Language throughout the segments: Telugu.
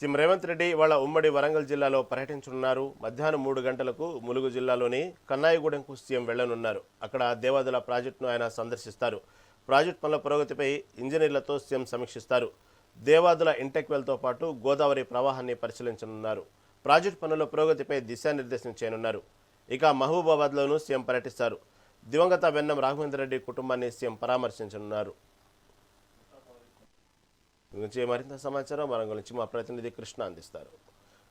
సీఎం రేవంత్ రెడ్డి ఇవాళ ఉమ్మడి వరంగల్ జిల్లాలో పర్యటించనున్నారు. మధ్యాహ్నం 3 గంటలకు ములుగు జిల్లాలోని కన్నాయిగూడెంకు సీఎం వెళ్లనున్నారు. అక్కడ దేవాదుల ప్రాజెక్టును ఆయన సందర్శిస్తారు. ప్రాజెక్టు పనుల పురోగతిపై ఇంజనీర్లతో సీఎం సమీక్షిస్తారు. దేవాదుల ఇంటెక్వెల్తో పాటు గోదావరి ప్రవాహాన్ని పరిశీలించనున్నారు. ప్రాజెక్టు పనుల పురోగతిపై దిశానిర్దేశం చేయనున్నారు. ఇక మహబూబాబాద్లోనూ సీఎం పర్యటిస్తారు. దివంగత వెన్నం రాఘవేంద్ర రెడ్డి కుటుంబాన్ని సీఎం పరామర్శించనున్నారు. గురించి మరింత సమాచారం వరంగల్ నుంచి మా ప్రతినిధి కృష్ణ అందిస్తారు.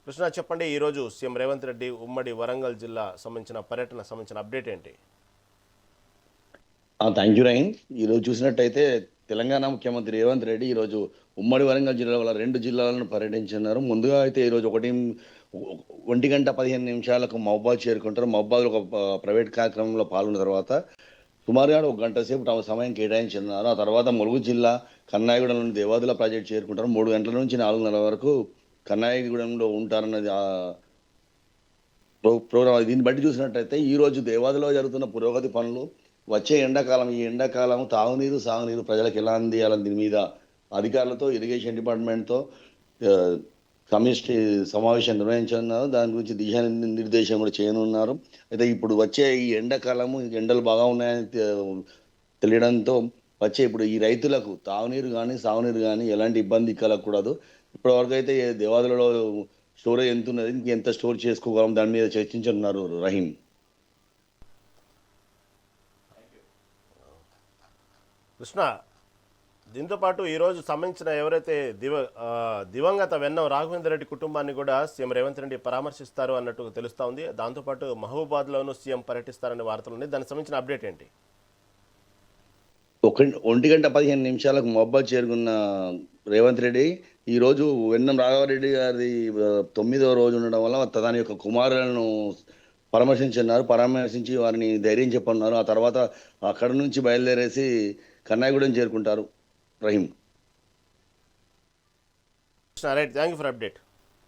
కృష్ణ, చెప్పండి, ఈరోజు సీఎం రేవంత్ రెడ్డి ఉమ్మడి వరంగల్ జిల్లా సంబంధించిన అప్డేట్ ఏంటి? Thank you Rahim. ఈరోజు చూసినట్టయితే తెలంగాణ ముఖ్యమంత్రి రేవంత్ రెడ్డి ఈరోజు ఉమ్మడి వరంగల్ జిల్లా 2 జిల్లాలను పర్యటించున్నారు. ముందుగా అయితే ఈరోజు 1:15 మహబూబాద్ చేరుకుంటారు. మహబూబాద్లో ఒక ప్రైవేట్ కార్యక్రమంలో పాల్గొన్న తర్వాత సుమారుగా 1 గంట సేపు తమ సమయం కేటాయించున్నారు. ఆ తర్వాత ములుగు జిల్లా కన్నాయిగూడెంలోని దేవాదుల ప్రాజెక్ట్ చేరుకుంటారు. 3 గంటల నుంచి 4:30 వరకు కన్నాయిగూడెంలో ఉంటారన్నది ప్రోగ్రాం. దీన్ని బట్టి చూసినట్టయితే ఈ రోజు దేవాదులో జరుగుతున్న పురోగతి పనులు, వచ్చే ఈ ఎండాకాలం తాగునీరు సాగునీరు ప్రజలకు ఎలా అందియాలని దీని మీద అధికారులతో ఇరిగేషన్ డిపార్ట్మెంట్తో సమావేశం నిర్వహించనున్నారు. దాని గురించి దిశానిర్దేశం కూడా చేయనున్నారు. అయితే ఇప్పుడు వచ్చే ఈ ఎండాకాలము ఎండలు బాగా ఉన్నాయని తెలియడంతో ఇప్పుడు ఈ రైతులకు తాగునీరు కానీ సాగునీరు కానీ ఎలాంటి ఇబ్బంది కలగకూడదు. ఇప్పటివరకు అయితే దేవాదులలో స్టోరేజ్ ఎంత ఉన్నది, ఎంత స్టోర్ చేసుకోగలం, దాని మీద చర్చించున్నారు రహీం. కృష్ణ, దీంతోపాటు ఈరోజు సంబంధించిన ఎవరైతే దివంగత వెన్నం రాఘవేంద్ర రెడ్డి కుటుంబాన్ని కూడా సీఎం రేవంత్ రెడ్డి పరామర్శిస్తారు అన్నట్టు తెలుస్తూ ఉంది. దాంతోపాటు మహబూబాద్లోనూ సీఎం పర్యటిస్తారనే వార్తలు ఉన్నాయి. దానికి సంబంధించిన అప్డేట్ ఏంటి? 1:15 మహబూబాద్ చేరుకున్న రేవంత్ రెడ్డి ఈరోజు వెన్నం రాఘవరెడ్డి గారి 9వ రోజు ఉండడం వల్ల దాని యొక్క కుమారులను పరామర్శించి వారిని ధైర్యం చెప్పన్నారు. ఆ తర్వాత అక్కడ నుంచి బయలుదేరేసి కన్నాయిగూడెం చేరుకుంటారు. Rahim. Right, thank you for update.